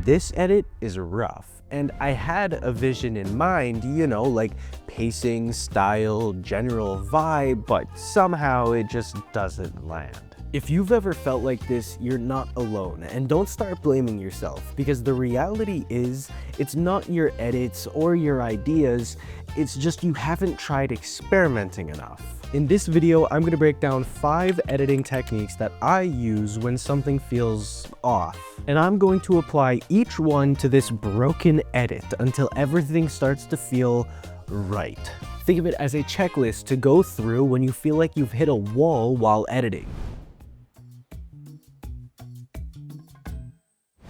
this edit is rough, and I had a vision in mind, you know, like pacing, style, general vibe, but somehow it just doesn't land. If you've ever felt like this, you're not alone, and don't start blaming yourself, because the reality is, it's not your edits or your ideas, it's just you haven't tried experimenting enough. In this video, I'm going to break down 5 editing techniques that I use when something feels off, and I'm going to apply each one to this broken edit until everything starts to feel right. Think of it as a checklist to go through when you feel like you've hit a wall while editing.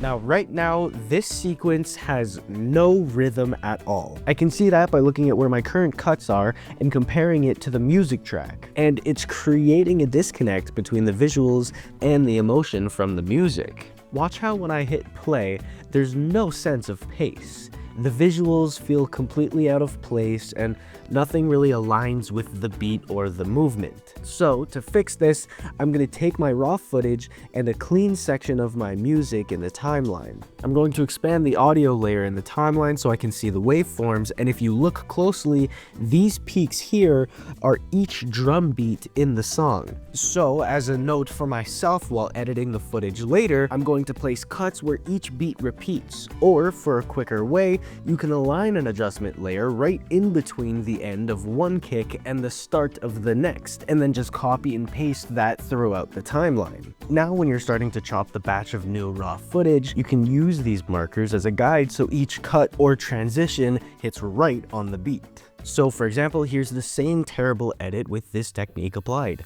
Now, right now, this sequence has no rhythm at all. I can see that by looking at where my current cuts are and comparing it to the music track. And it's creating a disconnect between the visuals and the emotion from the music. Watch how when I hit play, there's no sense of pace. The visuals feel completely out of place and nothing really aligns with the beat or the movement. So to fix this, I'm going to take my raw footage and a clean section of my music in the timeline. I'm going to expand the audio layer in the timeline so I can see the waveforms, and if you look closely, these peaks here are each drum beat in the song. So as a note for myself while editing the footage later, I'm going to place cuts where each beat repeats, or for a quicker way, you can align an adjustment layer right in between the end of one kick and the start of the next, and then just copy and paste that throughout the timeline. Now when you're starting to chop the batch of new raw footage, you can use these markers as a guide so each cut or transition hits right on the beat. So for example, here's the same terrible edit with this technique applied.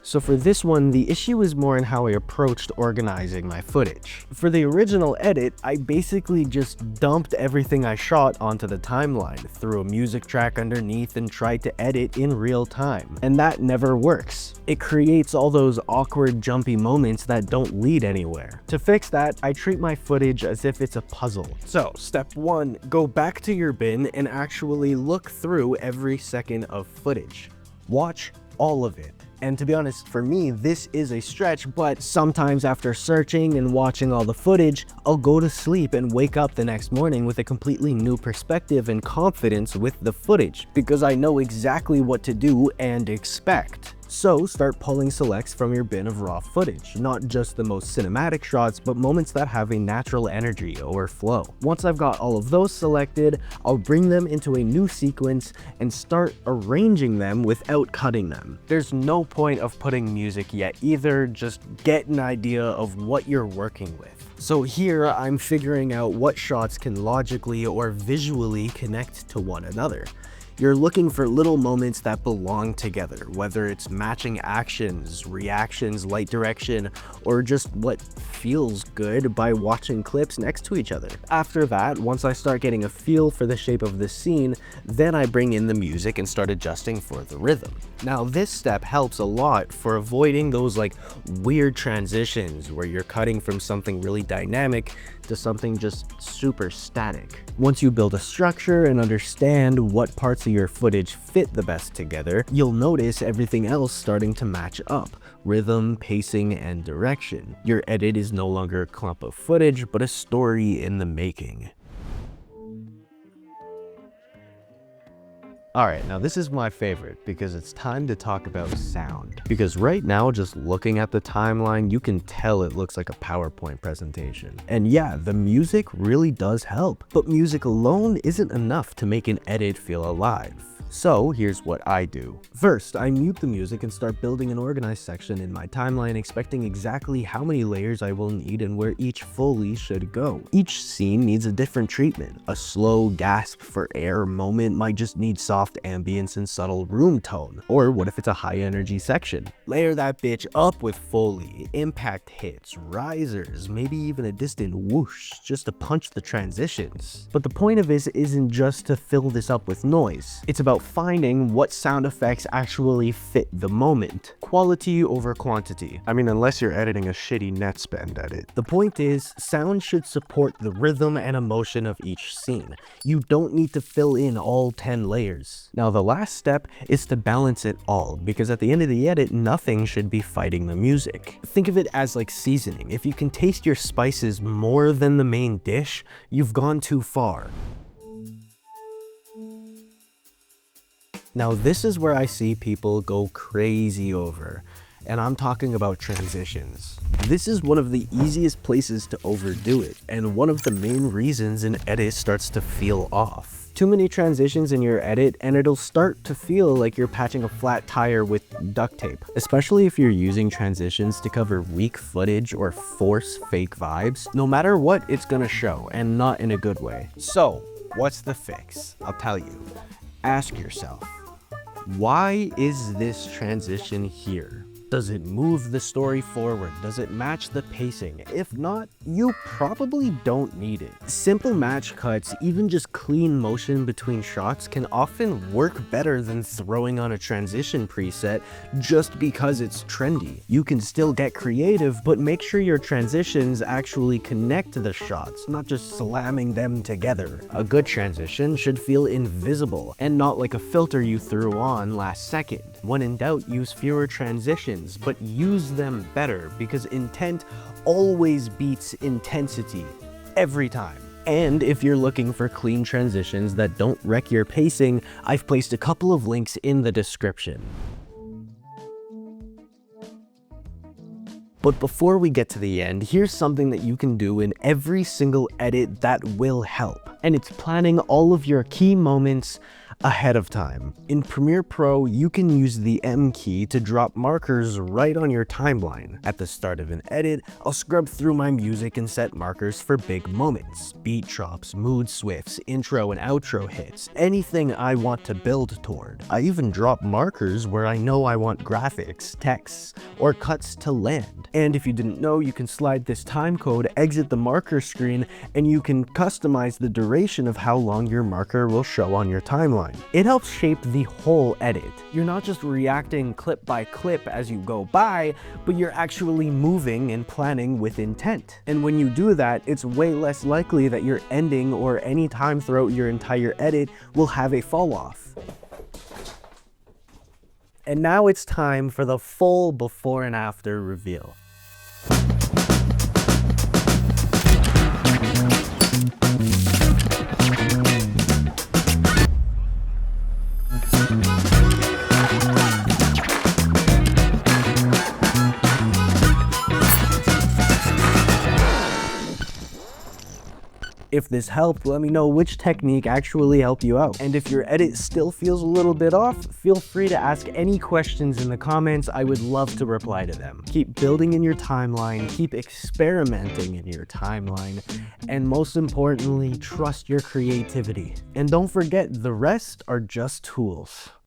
So for this one, the issue is more in how I approached organizing my footage. For the original edit, I basically just dumped everything I shot onto the timeline, threw a music track underneath and tried to edit in real time. And that never works. It creates all those awkward, jumpy moments that don't lead anywhere. To fix that, I treat my footage as if it's a puzzle. So, step 1, go back to your bin and actually look through every second of footage. Watch all of it. And to be honest, for me, this is a stretch, but sometimes after searching and watching all the footage, I'll go to sleep and wake up the next morning with a completely new perspective and confidence with the footage, because I know exactly what to do and expect. So start pulling selects from your bin of raw footage, not just the most cinematic shots, but moments that have a natural energy or flow. Once I've got all of those selected, I'll bring them into a new sequence and start arranging them without cutting them. There's no point of putting music yet either, just get an idea of what you're working with. So here I'm figuring out what shots can logically or visually connect to one another. You're looking for little moments that belong together, whether it's matching actions, reactions, light direction, or just what feels good by watching clips next to each other. After that, once I start getting a feel for the shape of the scene, then I bring in the music and start adjusting for the rhythm. Now this step helps a lot for avoiding those like weird transitions where you're cutting from something really dynamic to something just super static. Once you build a structure and understand what parts of your footage fit the best together, you'll notice everything else starting to match up. Rhythm, pacing, and direction. Your edit is no longer a clump of footage, but a story in the making. Alright, now this is my favorite because it's time to talk about sound. Because right now, just looking at the timeline, you can tell it looks like a PowerPoint presentation. And yeah, the music really does help, but music alone isn't enough to make an edit feel alive. So here's what I do. First, I mute the music and start building an organized section in my timeline, expecting exactly how many layers I will need and where each Foley should go. Each scene needs a different treatment. A slow gasp for air moment might just need soft ambience and subtle room tone. Or what if it's a high energy section? Layer that bitch up with Foley, impact hits, risers, maybe even a distant whoosh just to punch the transitions. But the point of this isn't just to fill this up with noise. It's about about finding what sound effects actually fit the moment. Quality over quantity. I mean, unless you're editing a shitty Netspend edit. The point is, sound should support the rhythm and emotion of each scene. You don't need to fill in all 10 layers. Now, the last step is to balance it all, because at the end of the edit, nothing should be fighting the music. Think of it as like seasoning. If you can taste your spices more than the main dish, you've gone too far. Now, this is where I see people go crazy over, and I'm talking about transitions. This is one of the easiest places to overdo it, and one of the main reasons an edit starts to feel off. Too many transitions in your edit and it'll start to feel like you're patching a flat tire with duct tape, especially if you're using transitions to cover weak footage or force fake vibes. No matter what, it's gonna show, and not in a good way. So, what's the fix? I'll tell you. Ask yourself, why is this transition here? Does it move the story forward? Does it match the pacing? If not, you probably don't need it. Simple match cuts, even just clean motion between shots, can often work better than throwing on a transition preset just because it's trendy. You can still get creative, but make sure your transitions actually connect to the shots, not just slamming them together. A good transition should feel invisible and not like a filter you threw on last second. When in doubt, use fewer transitions, but use them better, because intent always beats intensity every time. And if you're looking for clean transitions that don't wreck your pacing, I've placed a couple of links in the description. But before we get to the end, here's something that you can do in every single edit that will help. And it's planning all of your key moments ahead of time. In Premiere Pro, you can use the M key to drop markers right on your timeline. At the start of an edit, I'll scrub through my music and set markers for big moments, beat drops, mood swifts, intro and outro hits, anything I want to build toward. I even drop markers where I know I want graphics, texts, or cuts to land. And if you didn't know, you can slide this timecode, exit the marker screen, and you can customize the duration of how long your marker will show on your timeline. It helps shape the whole edit. You're not just reacting clip by clip as you go by, but you're actually moving and planning with intent. And when you do that, it's way less likely that your ending or any time throughout your entire edit will have a fall off. And now it's time for the full before and after reveal. If this helped, let me know which technique actually helped you out. And if your edit still feels a little bit off, feel free to ask any questions in the comments. I would love to reply to them. Keep building in your timeline, keep experimenting in your timeline, and most importantly, trust your creativity. And don't forget, the rest are just tools.